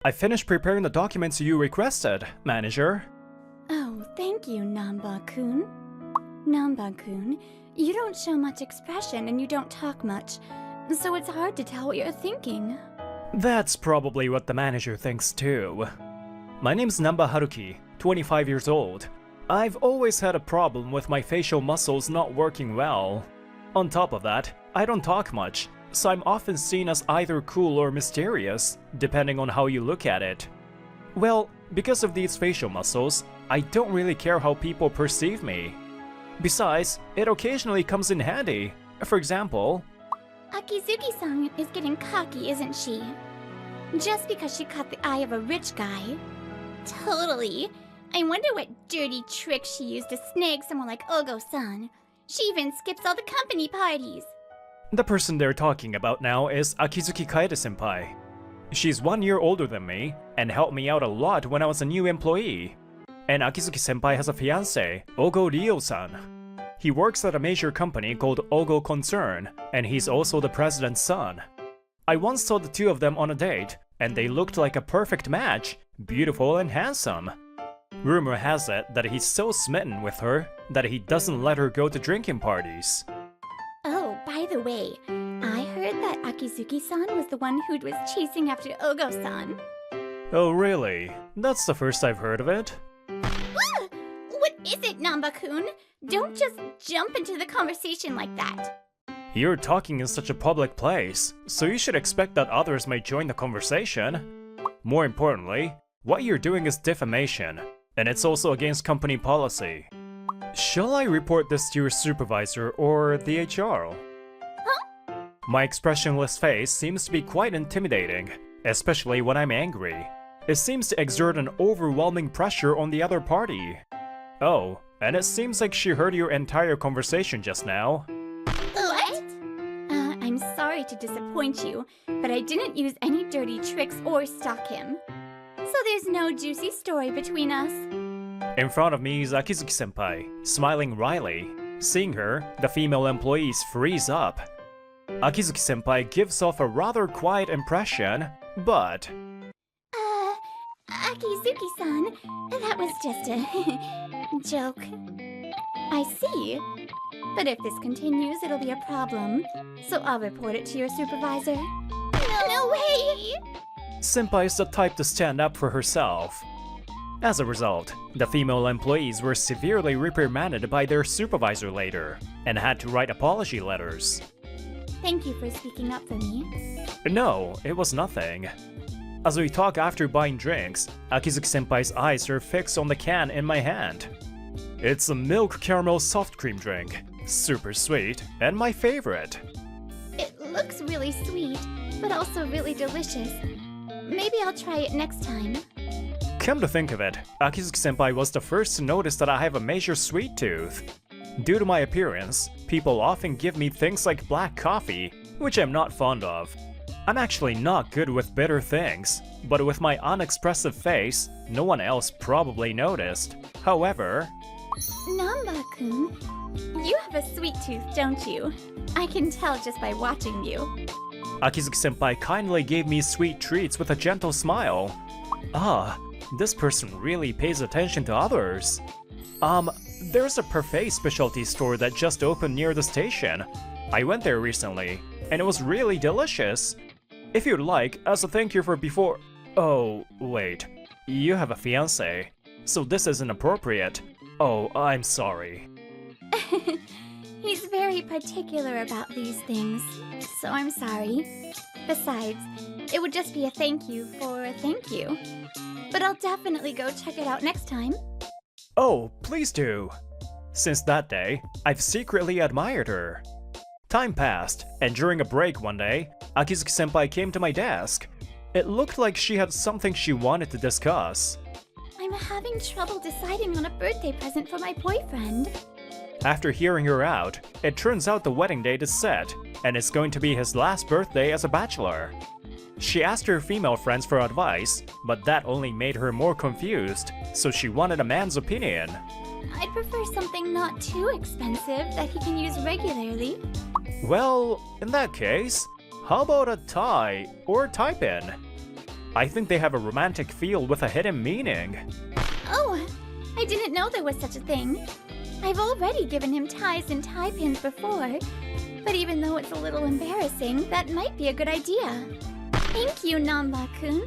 I finished preparing the documents you requested, manager. Oh, thank you, Namba-kun. Namba-kun, you don't show much expression and you don't talk much, so it's hard to tell what you're thinking. That's probably what the manager thinks too. My name's Namba Haruki, 25 years old. I've always had a problem with my facial muscles not working well. On top of that, I don't talk much, so I'm often seen as either cool or mysterious, depending on how you look at it. Well, because of these facial muscles, I don't really care how people perceive me. Besides, it occasionally comes in handy. For example... Akizuki-san is getting cocky, isn't she? Just because she caught the eye of a rich guy. Totally. I wonder what dirty trick she used to snag someone like Ogo-san. She even skips all the company parties. The person they're talking about now is Akizuki Kaede-senpai. She's 1 year older than me, and helped me out a lot when I was a new employee. And Akizuki-senpai has a fiancé, Ogo Ryo-san. He works at a major company called Ogo Concern, and he's also the president's son. I once saw the two of them on a date, and they looked like a perfect match, beautiful and handsome. Rumor has it that he's so smitten with her that he doesn't let her go to drinking parties. Oh, by the way, I heard that Akizuki-san was the one who was chasing after Ogo-san. Oh really? That's the first I've heard of it. Ah! What is it, Namba-kun? Don't just jump into the conversation like that. You're talking in such a public place, so you should expect that others may join the conversation. More importantly, what you're doing is defamation, and it's also against company policy. Shall I report this to your supervisor or the HR? Huh? My expressionless face seems to be quite intimidating, especially when I'm angry. It seems to exert an overwhelming pressure on the other party. Oh, and it seems like she heard your entire conversation just now. What? I'm sorry to disappoint you, but I didn't use any dirty tricks or stalk him. So there's no juicy story between us. In front of me is Akizuki-senpai, smiling wryly. Seeing her, the female employees freeze up. Akizuki-senpai gives off a rather quiet impression, but... Akizuki-san, that was just a joke. I see. But if this continues, it'll be a problem. So I'll report it to your supervisor. No way! Senpai is the type to stand up for herself. As a result, the female employees were severely reprimanded by their supervisor later, and had to write apology letters. Thank you for speaking up for me. No, it was nothing. As we talk after buying drinks, Akizuki-senpai's eyes are fixed on the can in my hand. It's a milk caramel soft cream drink, super sweet, and my favorite. It looks really sweet, but also really delicious. Maybe I'll try it next time. Come to think of it, Akizuki-senpai was the first to notice that I have a major sweet tooth. Due to my appearance, people often give me things like black coffee, which I'm not fond of. I'm actually not good with bitter things, but with my unexpressive face, no one else probably noticed. However... Namba-kun, you have a sweet tooth, don't you? I can tell just by watching you. Akizuki-senpai kindly gave me sweet treats with a gentle smile. Ah, this person really pays attention to others. There's a parfait specialty store that just opened near the station. I went there recently, and it was really delicious. If you'd like, as a thank you for before... Oh, wait. You have a fiancé, so this isn't appropriate. Oh, I'm sorry. He's very particular about these things, so I'm sorry. Besides, it would just be a thank you for a thank you. But I'll definitely go check it out next time. Oh, please do. Since that day, I've secretly admired her. Time passed, and during a break one day, Akizuki-senpai came to my desk. It looked like she had something she wanted to discuss. I'm having trouble deciding on a birthday present for my boyfriend. After hearing her out, it turns out the wedding date is set, and it's going to be his last birthday as a bachelor. She asked her female friends for advice, but that only made her more confused, so she wanted a man's opinion. I'd prefer something not too expensive that he can use regularly. Well, in that case, how about a tie or tie pin? I think they have a romantic feel with a hidden meaning. Oh, I didn't know there was such a thing. I've already given him ties and tie pins before, but even though it's a little embarrassing, that might be a good idea. Thank you, Namba-kun.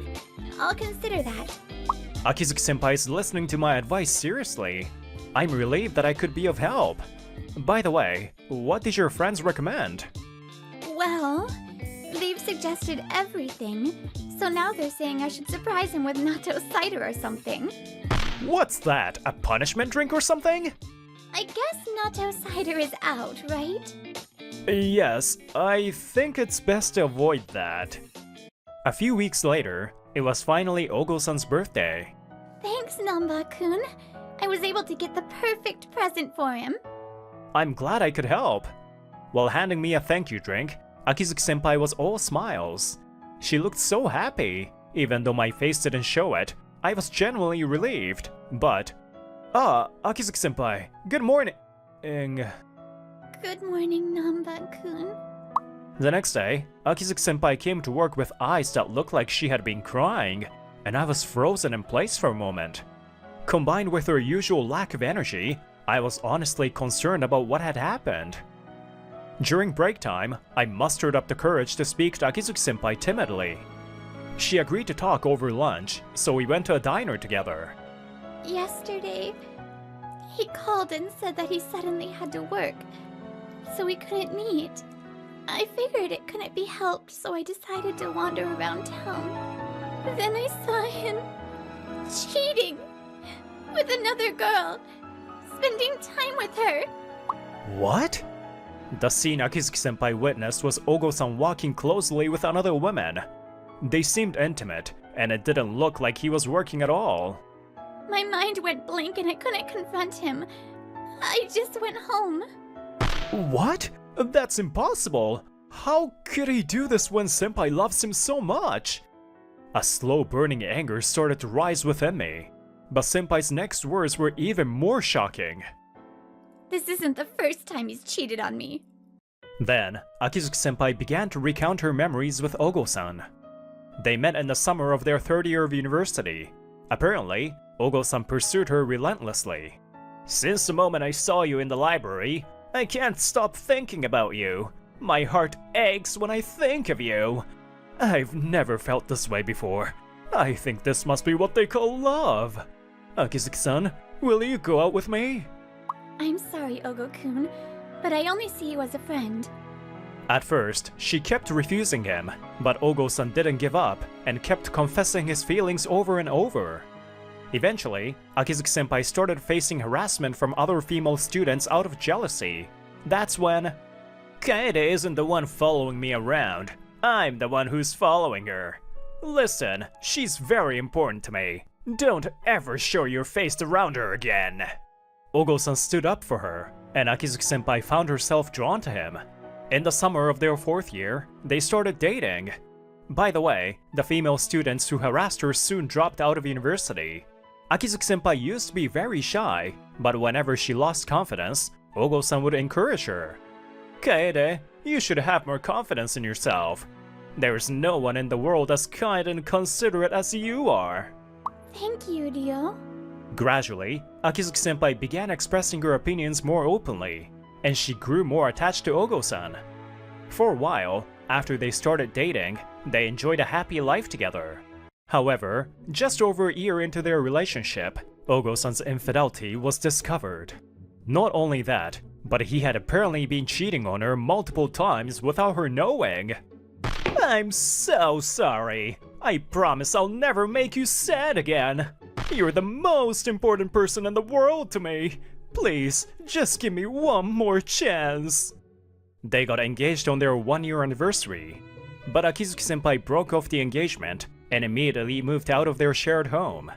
I'll consider that. Akizuki-senpai is listening to my advice seriously. I'm relieved that I could be of help. By the way, what did your friends recommend? Well, they've suggested everything, so now they're saying I should surprise him with natto cider or something. What's that, a punishment drink or something? I guess natto cider is out, right? Yes, I think it's best to avoid that. A few weeks later, it was finally Ogo-san's birthday. Thanks, Namba-kun. I was able to get the perfect present for him. I'm glad I could help. While handing me a thank you drink, Akizuki-senpai was all smiles. She looked so happy. Even though my face didn't show it, I was genuinely relieved. But... Akizuki-senpai, good morning. Good morning, Namba-kun. The next day, Akizuki-senpai came to work with eyes that looked like she had been crying, and I was frozen in place for a moment. Combined with her usual lack of energy, I was honestly concerned about what had happened. During break time, I mustered up the courage to speak to Akizuki-senpai timidly. She agreed to talk over lunch, so we went to a diner together. Yesterday, he called and said that he suddenly had to work, so we couldn't meet. I figured it couldn't be helped, so I decided to wander around town. Then I saw him cheating with another girl, spending time with her. What? The scene Akizuki-senpai witnessed was Ogo-san walking closely with another woman. They seemed intimate, and it didn't look like he was working at all. My mind went blank and I couldn't confront him. I just went home. What? That's impossible! How could he do this when senpai loves him so much? A slow burning anger started to rise within me, but senpai's next words were even more shocking. This isn't the first time he's cheated on me. Then, Akizuki-senpai began to recount her memories with Ogo-san. They met in the summer of their third year of university. Apparently, Ogo-san pursued her relentlessly. Since the moment I saw you in the library, I can't stop thinking about you. My heart aches when I think of you. I've never felt this way before. I think this must be what they call love. Akizuki-san, will you go out with me? I'm sorry, Ogo-kun, but I only see you as a friend. At first, she kept refusing him, but Ogo-san didn't give up and kept confessing his feelings over and over. Eventually, Akizuki-senpai started facing harassment from other female students out of jealousy. That's when... Kaede isn't the one following me around. I'm the one who's following her. Listen, she's very important to me. Don't ever show your face around her again. Ogo-san stood up for her, and Akizuki-senpai found herself drawn to him. In the summer of their fourth year, they started dating. By the way, the female students who harassed her soon dropped out of university. Akizuki-senpai used to be very shy, but whenever she lost confidence, Ogo-san would encourage her. Kaede, you should have more confidence in yourself. There's no one in the world as kind and considerate as you are. Thank you, Ryo. Gradually, Akizuki-senpai began expressing her opinions more openly, and she grew more attached to Ogo-san. For a while, after they started dating, they enjoyed a happy life together. However, just over a year into their relationship, Ogo-san's infidelity was discovered. Not only that, but he had apparently been cheating on her multiple times without her knowing. I'm so sorry. I promise I'll never make you sad again. You're the most important person in the world to me. Please, just give me one more chance. They got engaged on their one-year anniversary, but Akizuki-senpai broke off the engagement and immediately moved out of their shared home.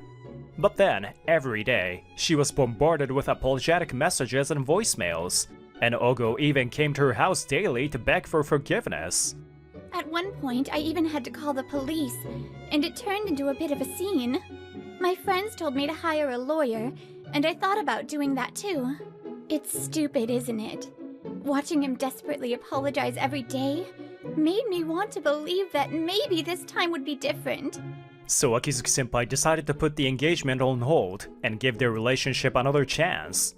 But then, every day, she was bombarded with apologetic messages and voicemails, and Ogo even came to her house daily to beg for forgiveness. At one point, I even had to call the police, and it turned into a bit of a scene. My friends told me to hire a lawyer, and I thought about doing that too. It's stupid, isn't it? Watching him desperately apologize every day made me want to believe that maybe this time would be different. So Akizuki-senpai decided to put the engagement on hold and give their relationship another chance.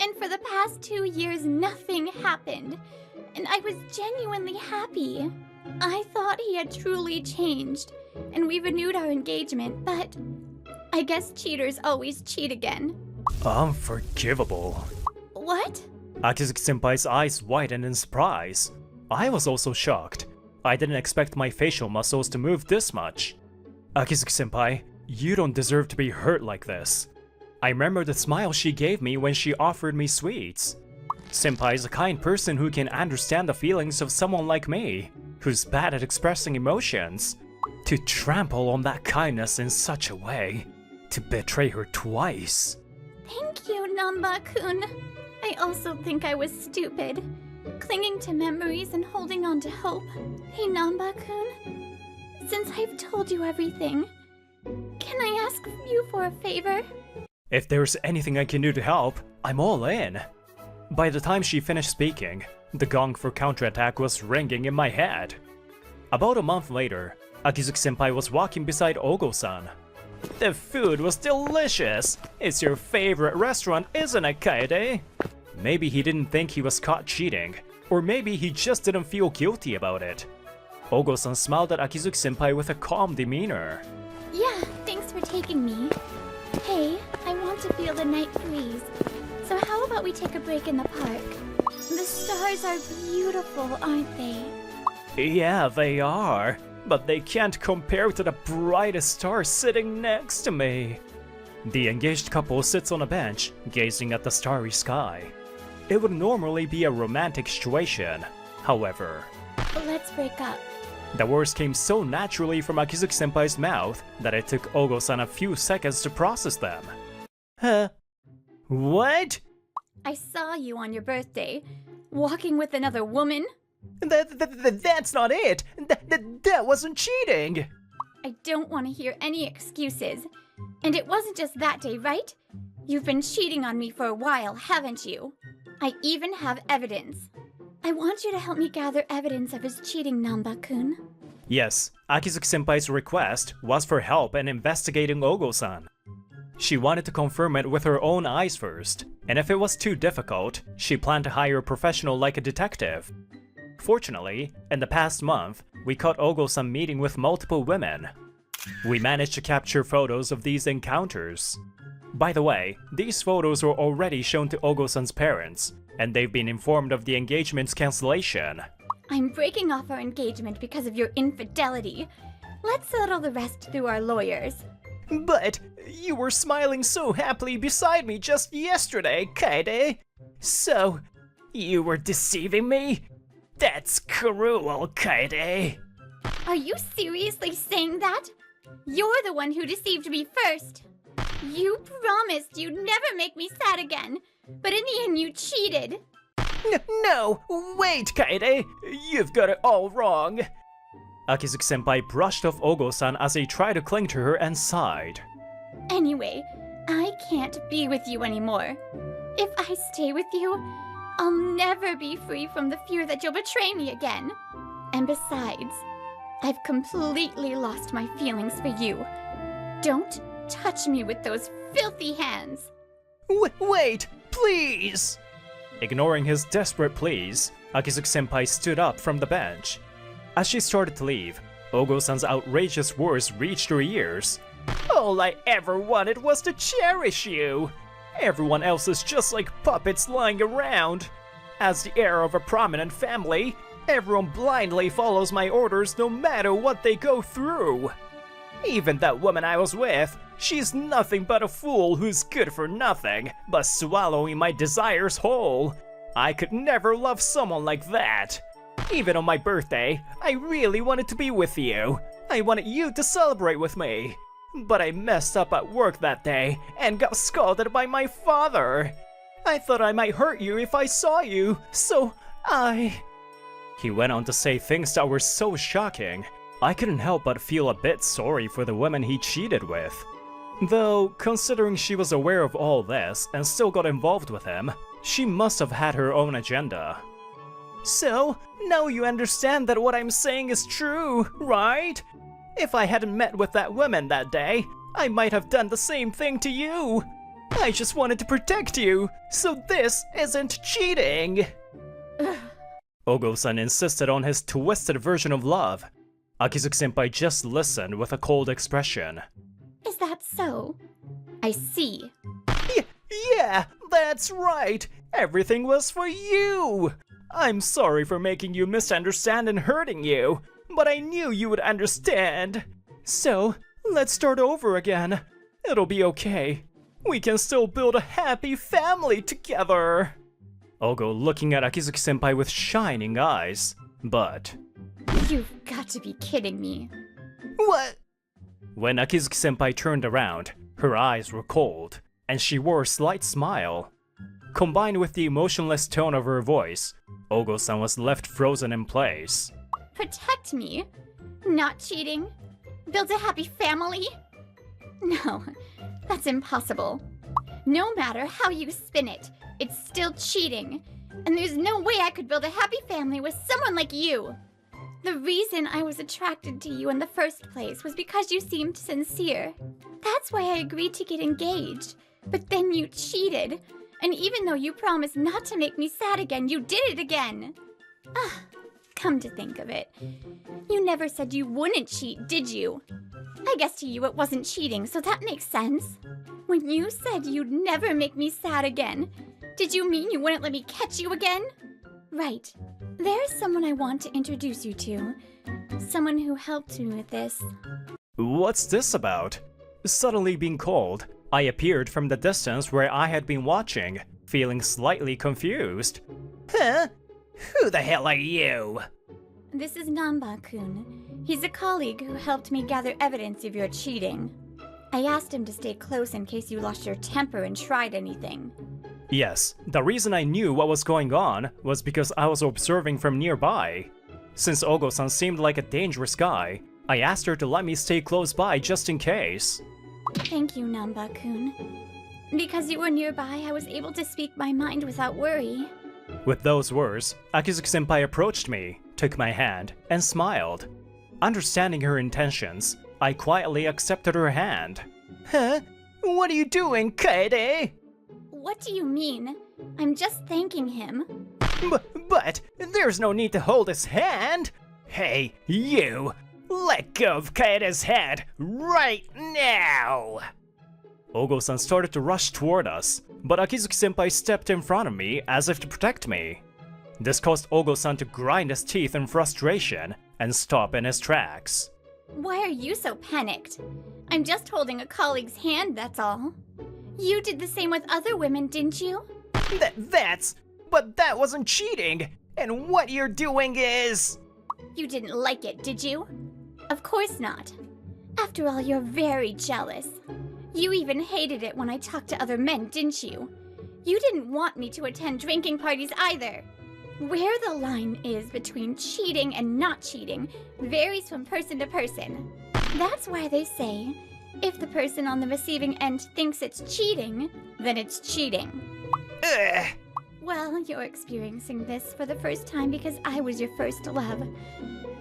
And for the past 2 years, nothing happened. And I was genuinely happy. I thought he had truly changed, and we renewed our engagement, but I guess cheaters always cheat again. Unforgivable. What? Akizuki-senpai's eyes widened in surprise. I was also shocked. I didn't expect my facial muscles to move this much. Akizuki-senpai, you don't deserve to be hurt like this. I remember the smile she gave me when she offered me sweets. Senpai is a kind person who can understand the feelings of someone like me, who's bad at expressing emotions. To trample on that kindness in such a way, to betray her twice. Thank you, Namba-kun. I also think I was stupid, clinging to memories and holding on to hope. Hey, Namba-kun, since I've told you everything, can I ask you for a favor? If there's anything I can do to help, I'm all in. By the time she finished speaking, the gong for counterattack was ringing in my head. About a month later, Akizuki-senpai was walking beside Ogo-san. The food was delicious! It's your favorite restaurant, isn't it, Kaede? Maybe he didn't think he was caught cheating, or maybe he just didn't feel guilty about it. Ogo-san smiled at Akizuki-senpai with a calm demeanor. Yeah, thanks for taking me. Hey, I want to feel the night breeze. So how about we take a break in the park? The stars are beautiful, aren't they? Yeah, they are. But they can't compare to the brightest star sitting next to me. The engaged couple sits on a bench, gazing at the starry sky. It would normally be a romantic situation. However, Let's break up. the words came so naturally from Akizuki-senpai's mouth that it took Ogo-san a few seconds to process them. Huh? What? I saw you on your birthday, walking with another woman. That's not it! That wasn't cheating! I don't want to hear any excuses. And it wasn't just that day, right? You've been cheating on me for a while, haven't you? I even have evidence. I want you to help me gather evidence of his cheating, Namba-kun. Yes, Akizuki-senpai's request was for help in investigating Ogo-san. She wanted to confirm it with her own eyes first, and if it was too difficult, she planned to hire a professional like a detective. Fortunately, in the past month, we caught Ogo-san meeting with multiple women. We managed to capture photos of these encounters. By the way, these photos were already shown to Ogo-san's parents, and they've been informed of the engagement's cancellation. I'm breaking off our engagement because of your infidelity. Let's settle the rest through our lawyers. But you were smiling so happily beside me just yesterday, Kaede. So, you were deceiving me? That's cruel, Kaede. Are you seriously saying that? You're the one who deceived me first. You promised you'd never make me sad again, but in the end you cheated. No, wait, Kaede. You've got it all wrong. Akizuki-senpai brushed off Ogo-san as he tried to cling to her and sighed. Anyway, I can't be with you anymore. If I stay with you, I'll never be free from the fear that you'll betray me again. And besides, I've completely lost my feelings for you. Don't touch me with those filthy hands. Wait, please! Ignoring his desperate pleas, Akizuki-senpai stood up from the bench. As she started to leave, Ogo-san's outrageous words reached her ears. All I ever wanted was to cherish you! Everyone else is just like puppets lying around. As the heir of a prominent family, everyone blindly follows my orders no matter what they go through. Even that woman I was with, she's nothing but a fool who's good for nothing, but swallowing my desires whole. I could never love someone like that. Even on my birthday, I really wanted to be with you. I wanted you to celebrate with me. But I messed up at work that day and got scolded by my father. I thought I might hurt you if I saw you, so He went on to say things that were so shocking. I couldn't help but feel a bit sorry for the women he cheated with. Though, considering she was aware of all this and still got involved with him, she must have had her own agenda. So, now you understand that what I'm saying is true, right? If I hadn't met with that woman that day, I might have done the same thing to you. I just wanted to protect you, so this isn't cheating. Ogo-san insisted on his twisted version of love. Akizuki-senpai just listened with a cold expression. Is that so? I see. Yeah, that's right. Everything was for you. I'm sorry for making you misunderstand and hurting you, but I knew you would understand. So, let's start over again. It'll be okay. We can still build a happy family together. Ogo looking at Akizuki-senpai with shining eyes, but... You've got to be kidding me. What? When Akizuki-senpai turned around, her eyes were cold, and she wore a slight smile. Combined with the emotionless tone of her voice, Ogo-san was left frozen in place. Protect me? Not cheating? Build a happy family? No, that's impossible. No matter how you spin it, it's still cheating. And there's no way I could build a happy family with someone like you. The reason I was attracted to you in the first place was because you seemed sincere. That's why I agreed to get engaged. But then you cheated. And even though you promised not to make me sad again, you did it again. Come to think of it, you never said you wouldn't cheat, did you? I guess to you it wasn't cheating, so that makes sense. When you said you'd never make me sad again, did you mean you wouldn't let me catch you again? Right. There's someone I want to introduce you to. Someone who helped me with this. What's this about? Suddenly being called, I appeared from the distance where I had been watching, feeling slightly confused. Huh? Who the hell are you? This is Namba-kun. He's a colleague who helped me gather evidence of your cheating. I asked him to stay close in case you lost your temper and tried anything. Yes, the reason I knew what was going on was because I was observing from nearby. Since Ogo-san seemed like a dangerous guy, I asked her to let me stay close by just in case. Thank you, Namba-kun. Because you were nearby, I was able to speak my mind without worry. With those words, Akizuki-senpai approached me, took my hand, and smiled. Understanding her intentions, I quietly accepted her hand. Huh? What are you doing, Kaede? What do you mean? I'm just thanking him. But there's no need to hold his hand. Hey, you! Let go of Kaede's hand right now! Ogo-san started to rush toward us, but Akizuki-senpai stepped in front of me as if to protect me. This caused Ogo-san to grind his teeth in frustration and stop in his tracks. Why are you so panicked? I'm just holding a colleague's hand, that's all. You did the same with other women, didn't you? But that wasn't cheating! And what you're doing is... You didn't like it, did you? Of course not. After all, you're very jealous. You even hated it when I talked to other men, didn't you? You didn't want me to attend drinking parties either. Where the line is between cheating and not cheating varies from person to person. That's why they say, if the person on the receiving end thinks it's cheating, then it's cheating. Ugh. Well, you're experiencing this for the first time because I was your first love.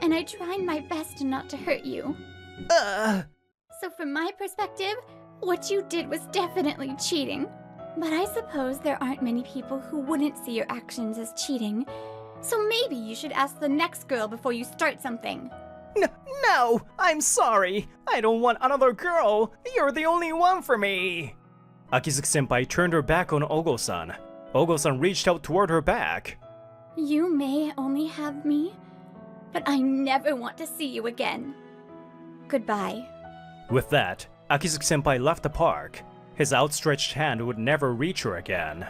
And I tried my best not to hurt you. So from my perspective, what you did was definitely cheating. But I suppose there aren't many people who wouldn't see your actions as cheating. So maybe you should ask the next girl before you start something. No, I'm sorry. I don't want another girl. You're the only one for me. Akizuki-senpai turned her back on Ogo-san. Ogo-san reached out toward her back. You may only have me, but I never want to see you again. Goodbye. With that, Akizuki-senpai left the park. His outstretched hand would never reach her again.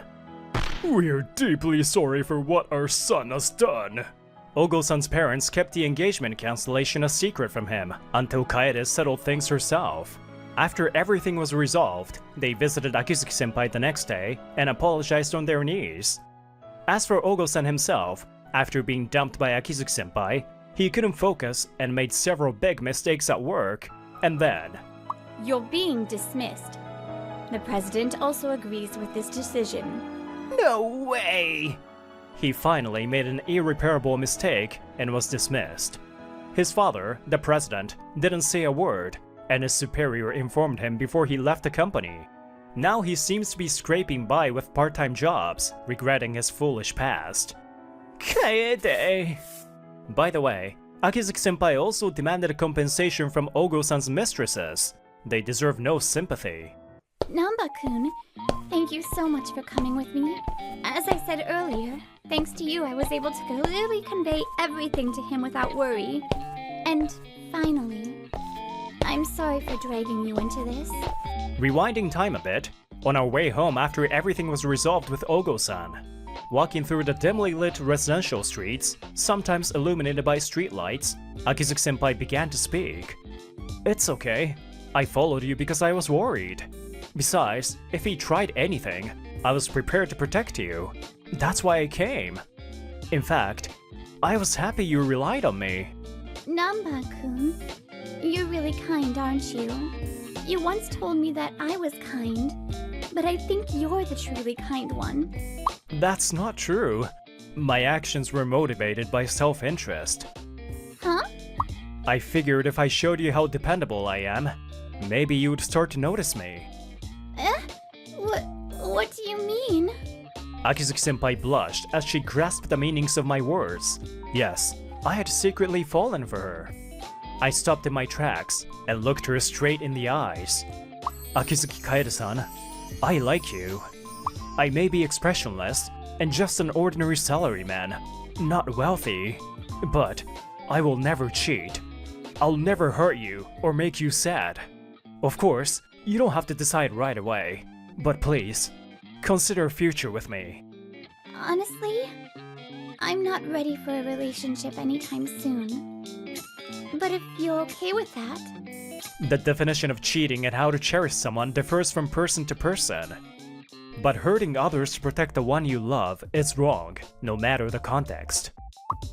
We're deeply sorry for what our son has done. Ogo-san's parents kept the engagement cancellation a secret from him until Kaede settled things herself. After everything was resolved, they visited Akizuki-senpai the next day and apologized on their knees. As for Ogo-san himself, after being dumped by Akizuki-senpai, he couldn't focus and made several big mistakes at work, and then... You're being dismissed. The president also agrees with this decision. No way! He finally made an irreparable mistake and was dismissed. His father, the president, didn't say a word, and his superior informed him before he left the company. Now he seems to be scraping by with part-time jobs, regretting his foolish past. Kaede! By the way, Akizuki-senpai also demanded a compensation from Ogo-san's mistresses. They deserve no sympathy. Namba-kun, thank you so much for coming with me. As I said earlier, thanks to you I was able to clearly convey everything to him without worry. And finally, I'm sorry for dragging you into this. Rewinding time a bit, on our way home after everything was resolved with Ogo-san, walking through the dimly lit residential streets, sometimes illuminated by streetlights, Akizuki-senpai began to speak. It's okay. I followed you because I was worried. Besides, if he tried anything, I was prepared to protect you. That's why I came. In fact, I was happy you relied on me. Namba-kun, you're really kind, aren't you? You once told me that I was kind, but I think you're the truly kind one. That's not true. My actions were motivated by self-interest. Huh? I figured if I showed you how dependable I am, maybe you'd start to notice me. What do you mean? Akizuki-senpai blushed as she grasped the meanings of my words. Yes, I had secretly fallen for her. I stopped in my tracks and looked her straight in the eyes. Akizuki Kaede-san, I like you. I may be expressionless and just an ordinary salaryman, not wealthy, but I will never cheat. I'll never hurt you or make you sad. Of course, you don't have to decide right away, but please, consider a future with me. Honestly, I'm not ready for a relationship anytime soon. But if you're okay with that... The definition of cheating and how to cherish someone differs from person to person. But hurting others to protect the one you love is wrong, no matter the context.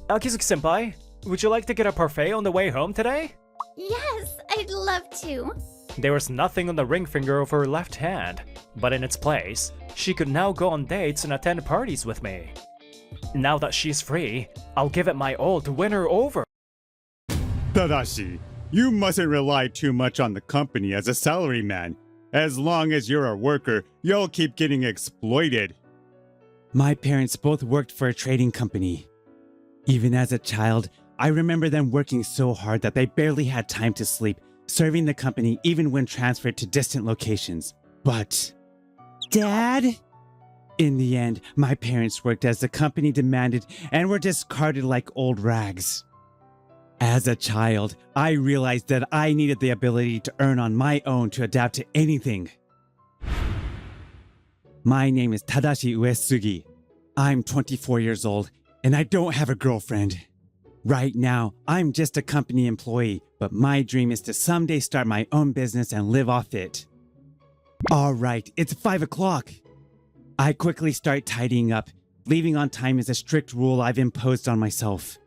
Akizuki-senpai, would you like to get a parfait on the way home today? Yes, I'd love to. There was nothing on the ring finger of her left hand, but in its place, she could now go on dates and attend parties with me. Now that she's free, I'll give it my all to win her over. Tadashi, you mustn't rely too much on the company as a salaryman. As long as you're a worker, you'll keep getting exploited. My parents both worked for a trading company. Even as a child, I remember them working so hard that they barely had time to sleep, serving the company even when transferred to distant locations. But... Dad? In the end, my parents worked as the company demanded and were discarded like old rags. As a child, I realized that I needed the ability to earn on my own to adapt to anything. My name is Tadashi Uesugi. I'm 24 years old, and I don't have a girlfriend. Right now, I'm just a company employee, but my dream is to someday start my own business and live off it. Alright, it's 5 o'clock. I quickly start tidying up. Leaving on time is a strict rule I've imposed on myself.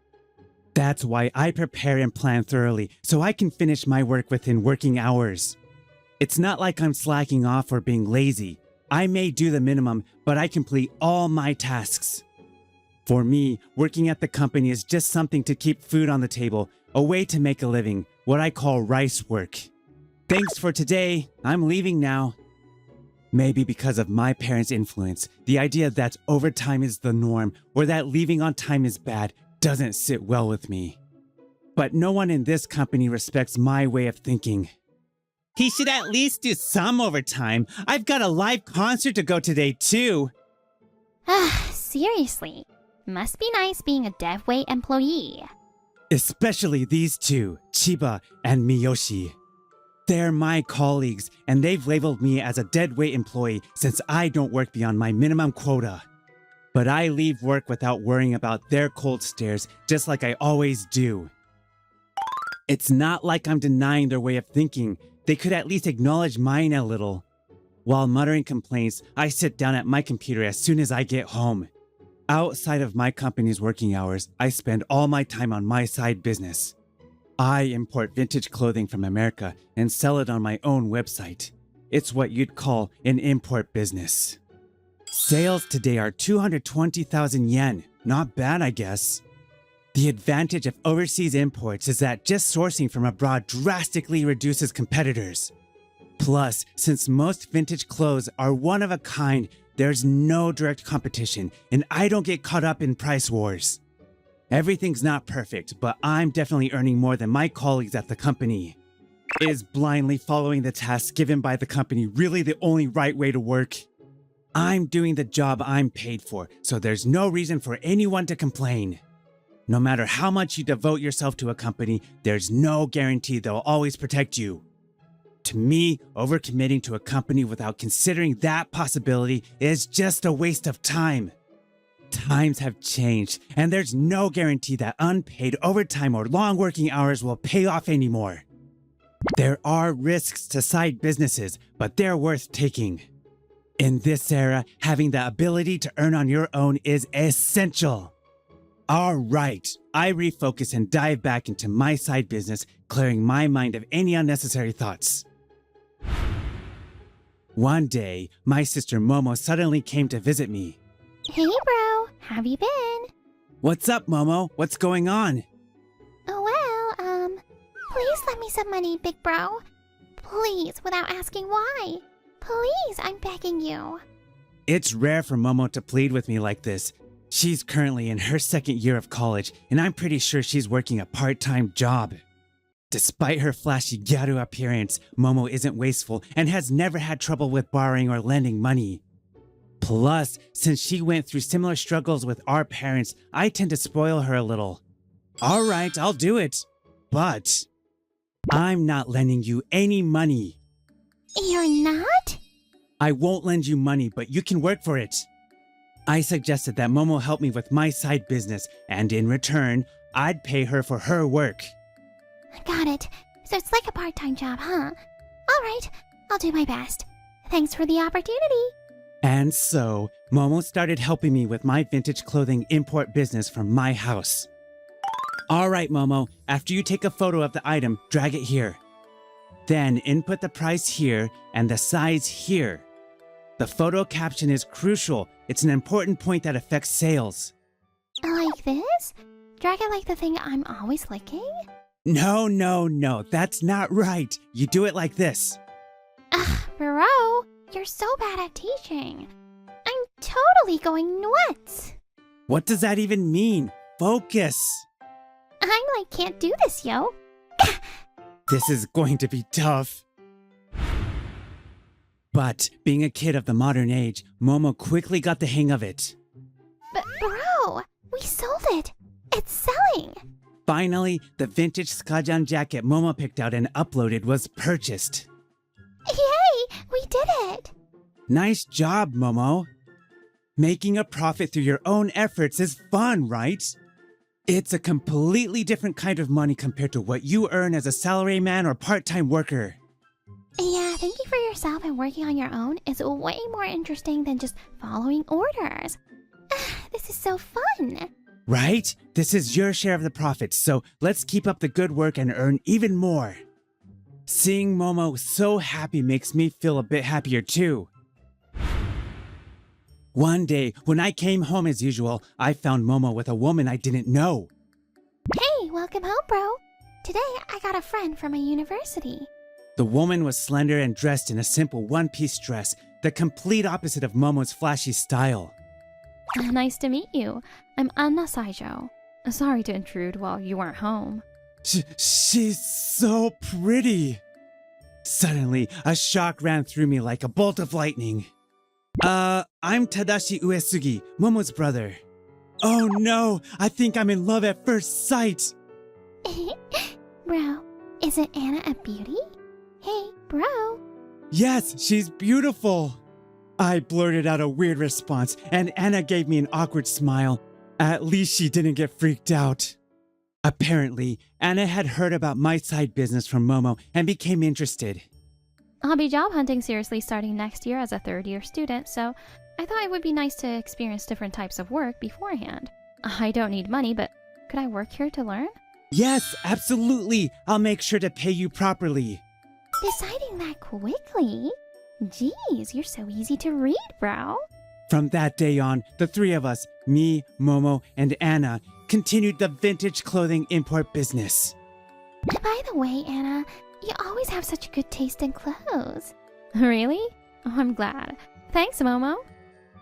That's why I prepare and plan thoroughly, so I can finish my work within working hours. It's not like I'm slacking off or being lazy. I may do the minimum, but I complete all my tasks. For me, working at the company is just something to keep food on the table, a way to make a living, what I call rice work. Thanks for today, I'm leaving now. Maybe because of my parents' influence, the idea that overtime is the norm or that leaving on time is bad doesn't sit well with me. But no one in this company respects my way of thinking. He should at least do some overtime. I've got a live concert to go today too. Seriously, must be nice being a deadweight employee. Especially these two, Chiba and Miyoshi. They're my colleagues, and they've labeled me as a deadweight employee since I don't work beyond my minimum quota. But I leave work without worrying about their cold stares, just like I always do. It's not like I'm denying their way of thinking. They could at least acknowledge mine a little. While muttering complaints, I sit down at my computer as soon as I get home. Outside of my company's working hours, I spend all my time on my side business. I import vintage clothing from America and sell it on my own website. It's what you'd call an import business. Sales today are 220,000 yen. Not bad, I guess. The advantage of overseas imports is that just sourcing from abroad drastically reduces competitors. Plus, since most vintage clothes are one of a kind, there's no direct competition, and I don't get caught up in price wars. Everything's not perfect, but I'm definitely earning more than my colleagues at the company. Is blindly following the tasks given by the company really the only right way to work? I'm doing the job I'm paid for, so there's no reason for anyone to complain. No matter how much you devote yourself to a company, there's no guarantee they'll always protect you. To me, overcommitting to a company without considering that possibility is just a waste of time. Times have changed, and there's no guarantee that unpaid overtime or long working hours will pay off anymore. There are risks to side businesses, but they're worth taking. In this era, having the ability to earn on your own is essential. All right, I refocus and dive back into my side business, clearing my mind of any unnecessary thoughts. One day, my sister Momo suddenly came to visit me. Hey, bro. Have you been? What's up, Momo? What's going on? Please lend me some money, big bro. Please, without asking why. Please, I'm begging you. It's rare for Momo to plead with me like this. She's currently in her second year of college, and I'm pretty sure she's working a part-time job. Despite her flashy gyaru appearance, Momo isn't wasteful and has never had trouble with borrowing or lending money. Plus, since she went through similar struggles with our parents, I tend to spoil her a little. All right, I'll do it. But I'm not lending you any money. You're not? I won't lend you money, but you can work for it. I suggested that Momo help me with my side business, and in return, I'd pay her for her work. Got it. So it's like a part-time job, huh? All right, I'll do my best. Thanks for the opportunity. And so, Momo started helping me with my vintage clothing import business from my house. All right, Momo, after you take a photo of the item, drag it here. Then input the price here and the size here. The photo caption is crucial. It's an important point that affects sales. Like this? Drag it like the thing I'm always licking? No, that's not right. You do it like this. Ugh, bro, you're so bad at teaching. I'm totally going nuts. What does that even mean? Focus. I'm like, can't do this, yo. This is going to be tough. But being a kid of the modern age, Momo quickly got the hang of it. But bro, we sold it. It's selling. Finally, the vintage Skajan jacket Momo picked out and uploaded was purchased. Yay, we did it. Nice job, Momo. Making a profit through your own efforts is fun, right? It's a completely different kind of money compared to what you earn as a salaryman or part-time worker. Yeah, thinking for yourself and working on your own is way more interesting than just following orders. This is so fun. Right? This is your share of the profits, so let's keep up the good work and earn even more. Seeing Momo so happy makes me feel a bit happier too. One day, when I came home as usual, I found Momo with a woman I didn't know. Hey, welcome home, bro. Today, I got a friend from my university. The woman was slender and dressed in a simple one-piece dress, the complete opposite of Momo's flashy style. Nice to meet you. I'm Anna Saijo. Sorry to intrude while you weren't home. She's so pretty. Suddenly, a shock ran through me like a bolt of lightning. I'm Tadashi Uesugi, Momo's brother. Oh no, I think I'm in love at first sight. Bro, isn't Anna a beauty? Hey, bro. Yes, she's beautiful. I blurted out a weird response, and Anna gave me an awkward smile. At least she didn't get freaked out. Apparently, Anna had heard about my side business from Momo and became interested. I'll be job hunting seriously starting next year as a third-year student, so I thought it would be nice to experience different types of work beforehand. I don't need money, but could I work here to learn? Yes, absolutely. I'll make sure to pay you properly. Deciding that quickly? Jeez, you're so easy to read, bro. From that day on, the three of us, me, Momo, and Anna, continued the vintage clothing import business. By the way, Anna, you always have such good taste in clothes. Really? Oh, I'm glad. Thanks, Momo.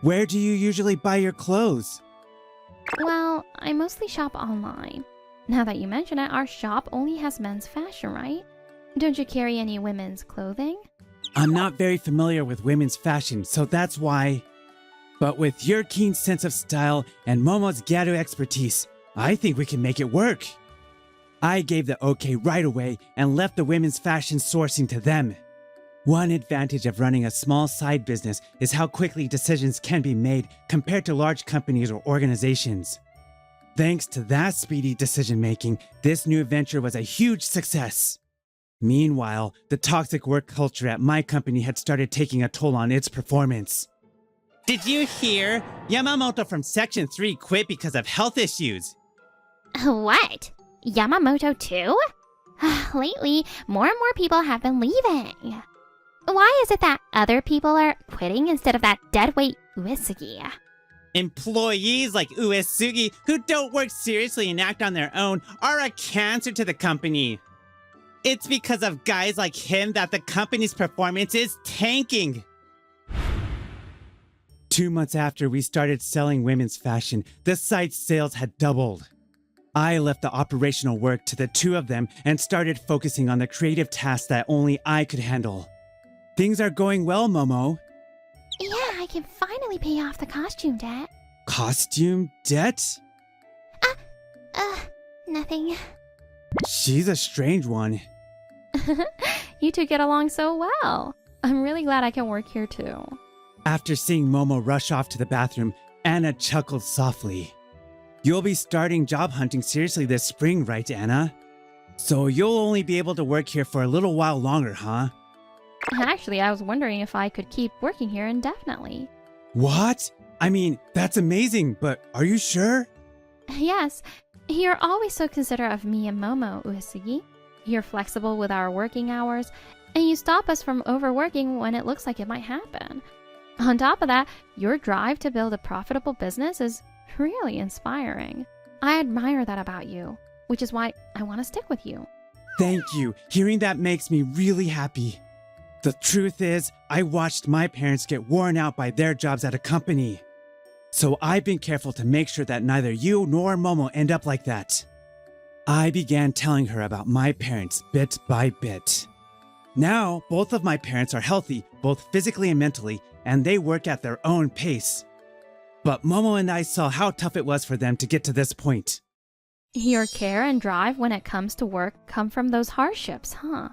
Where do you usually buy your clothes? Well, I mostly shop online. Now that you mention it, our shop only has men's fashion, right? Don't you carry any women's clothing? I'm not very familiar with women's fashion, so that's why. But with your keen sense of style and Momo's gyaru expertise, I think we can make it work. I gave the okay right away and left the women's fashion sourcing to them. One advantage of running a small side business is how quickly decisions can be made compared to large companies or organizations. Thanks to that speedy decision making, this new venture was a huge success. Meanwhile, the toxic work culture at my company had started taking a toll on its performance. Did you hear? Yamamoto from Section 3 quit because of health issues. What? Yamamoto too? Lately, more and more people have been leaving. Why is it that other people are quitting instead of that deadweight Uesugi? Employees like Uesugi who don't work seriously and act on their own are a cancer to the company. It's because of guys like him that the company's performance is tanking. 2 months after we started selling women's fashion, the site's sales had doubled. I left the operational work to the two of them and started focusing on the creative tasks that only I could handle. Things are going well, Momo. Yeah, I can finally pay off the costume debt. Costume debt? Nothing. She's a strange one. You two get along so well. I'm really glad I can work here too. After seeing Momo rush off to the bathroom, Anna chuckled softly. You'll be starting job hunting seriously this spring, right, Anna? So you'll only be able to work here for a little while longer, huh? Actually, I was wondering if I could keep working here indefinitely. What? I mean, that's amazing, but are you sure? Yes, you're always so considerate of me and Momo, Uesugi. You're flexible with our working hours, and you stop us from overworking when it looks like it might happen. On top of that, your drive to build a profitable business is really inspiring. I admire that about you, which is why I want to stick with you. Thank you. Hearing that makes me really happy. The truth is, I watched my parents get worn out by their jobs at a company. So I've been careful to make sure that neither you nor Momo end up like that. I began telling her about my parents bit by bit. Now, both of my parents are healthy, both physically and mentally, and they work at their own pace. But Momo and I saw how tough it was for them to get to this point. Your care and drive when it comes to work come from those hardships, huh?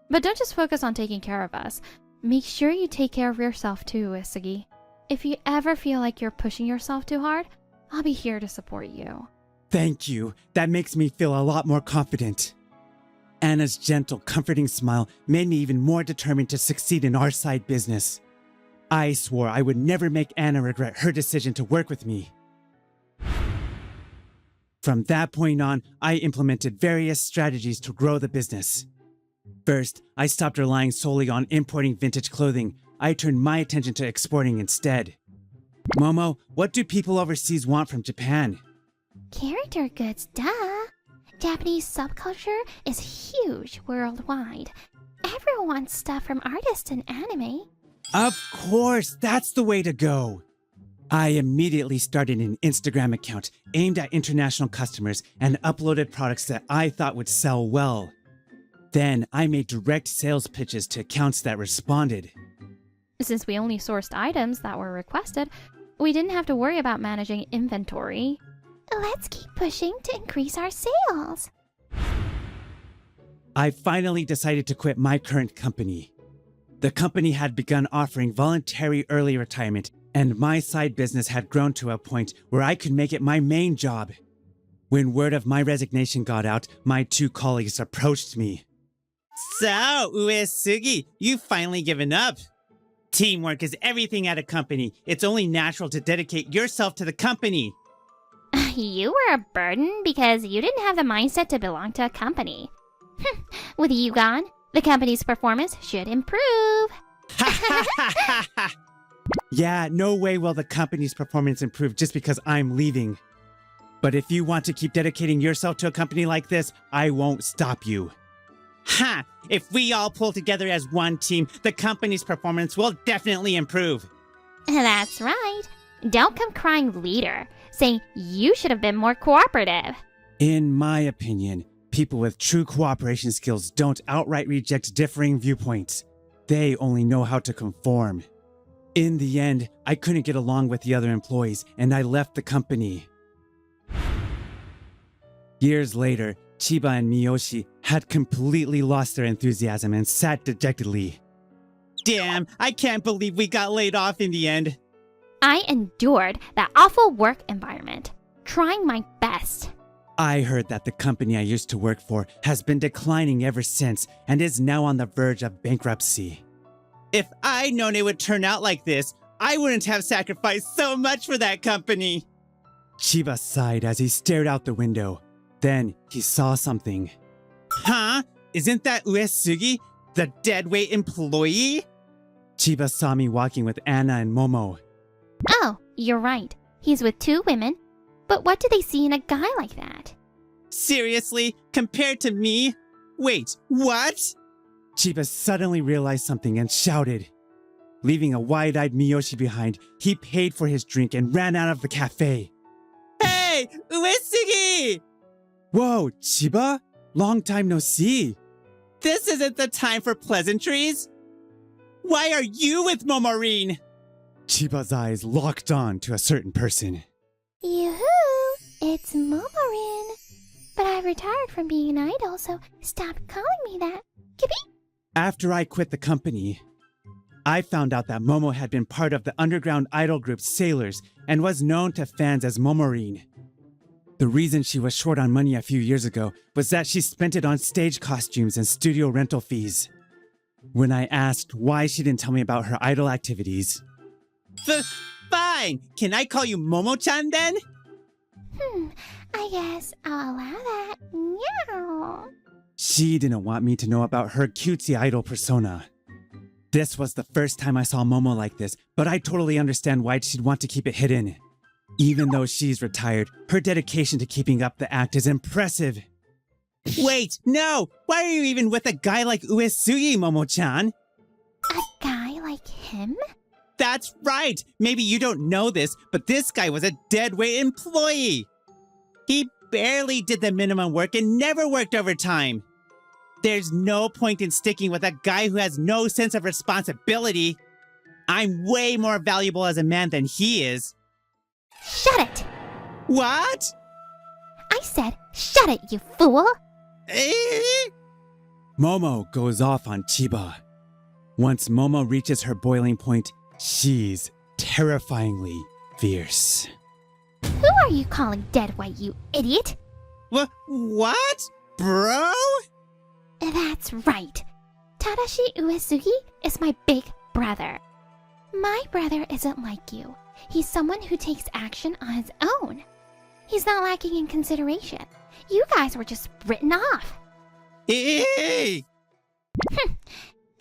But don't just focus on taking care of us. Make sure you take care of yourself too, Uesugi. If you ever feel like you're pushing yourself too hard, I'll be here to support you. Thank you. That makes me feel a lot more confident. Anna's gentle, comforting smile made me even more determined to succeed in our side business. I swore I would never make Anna regret her decision to work with me. From that point on, I implemented various strategies to grow the business. First, I stopped relying solely on importing vintage clothing. I turned my attention to exporting instead. Momo, what do people overseas want from Japan? Character goods, duh. Japanese subculture is huge worldwide. Everyone wants stuff from artists and anime. Of course, that's the way to go. I immediately started an Instagram account aimed at international customers and uploaded products that I thought would sell well. Then I made direct sales pitches to accounts that responded. Since we only sourced items that were requested, we didn't have to worry about managing inventory. Let's keep pushing to increase our sales. I finally decided to quit my current company. The company had begun offering voluntary early retirement, and my side business had grown to a point where I could make it my main job. When word of my resignation got out, my two colleagues approached me. So, Uesugi, you've finally given up. Teamwork is everything at a company. It's only natural to dedicate yourself to the company. You were a burden because you didn't have the mindset to belong to a company. With you gone, the company's performance should improve. Yeah, no way will the company's performance improve just because I'm leaving. But if you want to keep dedicating yourself to a company like this, I won't stop you. Ha! If we all pull together as one team, the company's performance will definitely improve. That's right. Don't come crying later, saying you should have been more cooperative. In my opinion, people with true cooperation skills don't outright reject differing viewpoints. They only know how to conform. In the end, I couldn't get along with the other employees, and I left the company. Years later, Chiba and Miyoshi had completely lost their enthusiasm and sat dejectedly. Damn, I can't believe we got laid off in the end. I endured that awful work environment, trying my best. I heard that the company I used to work for has been declining ever since and is now on the verge of bankruptcy. If I'd known it would turn out like this, I wouldn't have sacrificed so much for that company. Chiba sighed as he stared out the window. Then he saw something. Huh? Isn't that Uesugi, the deadweight employee? Chiba saw me walking with Anna and Momo. Oh, you're right. He's with 2 women. But what do they see in a guy like that? Seriously? Compared to me? Wait, what? Chiba suddenly realized something and shouted. Leaving a wide-eyed Miyoshi behind, he paid for his drink and ran out of the cafe. Hey, Uesugi! Whoa, Chiba? Long time no see. This isn't the time for pleasantries. Why are you with Momorine? Chiba's eyes locked on to a certain person. Yoo-hoo! It's Momorin. But I retired from being an idol, so stop calling me that. Kippy? After I quit the company, I found out that Momo had been part of the underground idol group Sailors and was known to fans as Momorine. The reason she was short on money a few years ago was that she spent it on stage costumes and studio rental fees. When I asked why she didn't tell me about her idol activities, Fine! Can I call you Momo-chan then? I guess I'll allow that. Meow. She didn't want me to know about her cutesy idol persona. This was the first time I saw Momo like this, but I totally understand why she'd want to keep it hidden. Even though she's retired, her dedication to keeping up the act is impressive. Wait, no! Why are you even with a guy like Uesugi, Momo-chan? A guy like him? That's right! Maybe you don't know this, but this guy was a deadweight employee! He barely did the minimum work and never worked overtime. There's no point in sticking with a guy who has no sense of responsibility. I'm way more valuable as a man than he is. Shut it! What? I said, shut it, you fool! Momo goes off on Chiba. Once Momo reaches her boiling point, she's terrifyingly fierce. Who are you calling dead white, you idiot? What? Bro? That's right. Tadashi Uesugi is my big brother. My brother isn't like you. He's someone who takes action on his own. He's not lacking in consideration. You guys were just written off.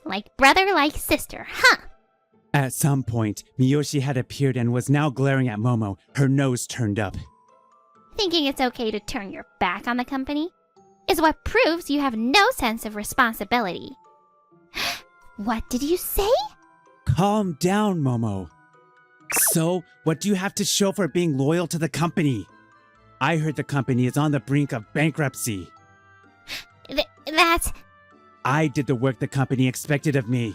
Like brother, like sister, huh? At some point, Miyoshi had appeared and was now glaring at Momo, her nose turned up. Thinking it's okay to turn your back on the company is what proves you have no sense of responsibility. What did you say? Calm down, Momo. So, what do you have to show for being loyal to the company? I heard the company is on the brink of bankruptcy. That's... I did the work the company expected of me.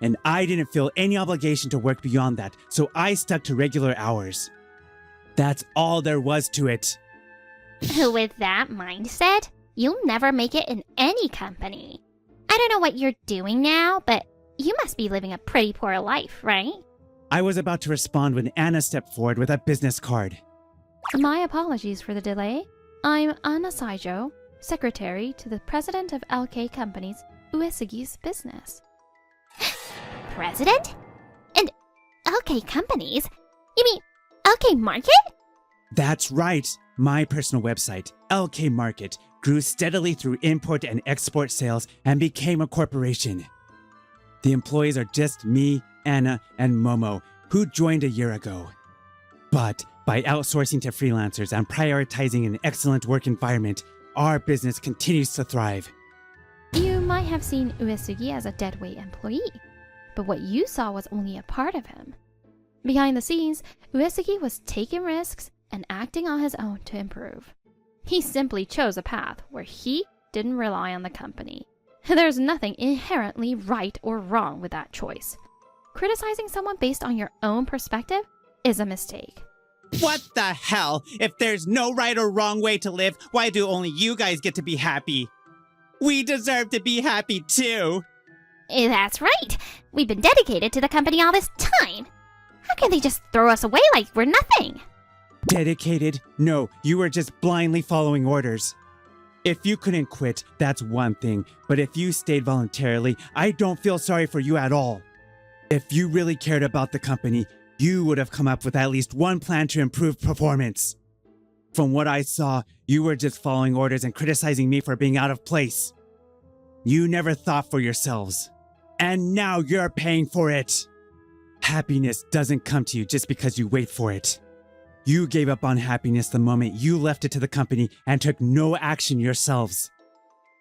And I didn't feel any obligation to work beyond that, so I stuck to regular hours. That's all there was to it. With that mindset, you'll never make it in any company. I don't know what you're doing now, but you must be living a pretty poor life, right? I was about to respond when Anna stepped forward with a business card. My apologies for the delay. I'm Anna Saijo, secretary to the president of LK Companies, Uesugi's business. President? And LK Companies? You mean LK Market? That's right. My personal website, LK Market, grew steadily through import and export sales and became a corporation. The employees are just me, Anna, and Momo, who joined a year ago. But By outsourcing to freelancers and prioritizing an excellent work environment, our business continues to thrive. You might have seen Uesugi as a deadweight employee, but what you saw was only a part of him. Behind the scenes, Uesugi was taking risks and acting on his own to improve. He simply chose a path where he didn't rely on the company. There's nothing inherently right or wrong with that choice. Criticizing someone based on your own perspective is a mistake. What the hell? If there's no right or wrong way to live, why do only you guys get to be happy? We deserve to be happy too. That's right. We've been dedicated to the company all this time. How can they just throw us away like we're nothing? Dedicated? No, you were just blindly following orders. If you couldn't quit, that's one thing, but if you stayed voluntarily, I don't feel sorry for you at all. If you really cared about the company, you would have come up with at least one plan to improve performance. From what I saw, you were just following orders and criticizing me for being out of place. You never thought for yourselves. And now you're paying for it. Happiness doesn't come to you just because you wait for it. You gave up on happiness the moment you left it to the company and took no action yourselves.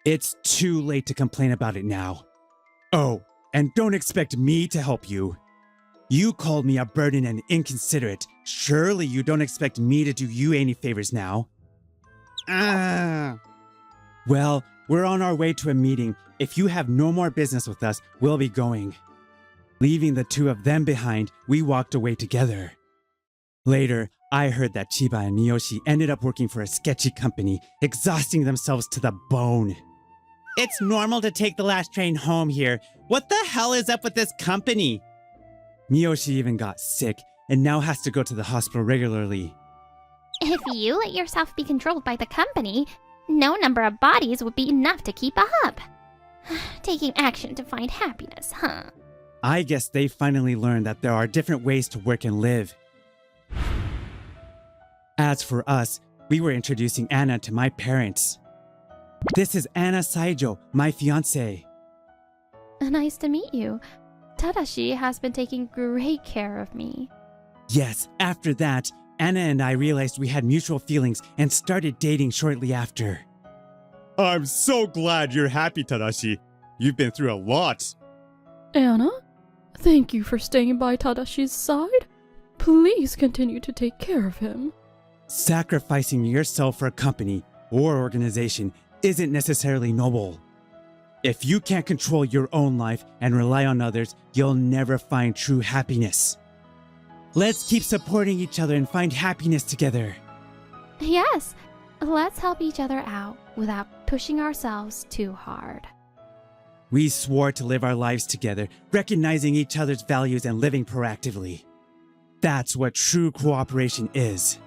It's too late to complain about it now. Oh, and don't expect me to help you. You called me a burden and inconsiderate. Surely you don't expect me to do you any favors now. Well, we're on our way to a meeting. If you have no more business with us, we'll be going. Leaving the two of them behind, we walked away together. Later, I heard that Chiba and Miyoshi ended up working for a sketchy company, exhausting themselves to the bone. It's normal to take the last train home here. What the hell is up with this company? Miyoshi even got sick and now has to go to the hospital regularly. If you let yourself be controlled by the company, no number of bodies would be enough to keep up. Taking action to find happiness, huh? I guess they finally learned that there are different ways to work and live. As for us, we were introducing Anna to my parents. This is Anna Saijo, my fiancé. Nice to meet you. Tadashi has been taking great care of me. Yes, after that, Anna and I realized we had mutual feelings and started dating shortly after. I'm so glad you're happy, Tadashi. You've been through a lot. Anna, thank you for staying by Tadashi's side. Please continue to take care of him. Sacrificing yourself for a company or organization isn't necessarily noble. If you can't control your own life and rely on others, you'll never find true happiness. Let's keep supporting each other and find happiness together. Yes, let's help each other out without pushing ourselves too hard. We swore to live our lives together, recognizing each other's values and living proactively. That's what true cooperation is.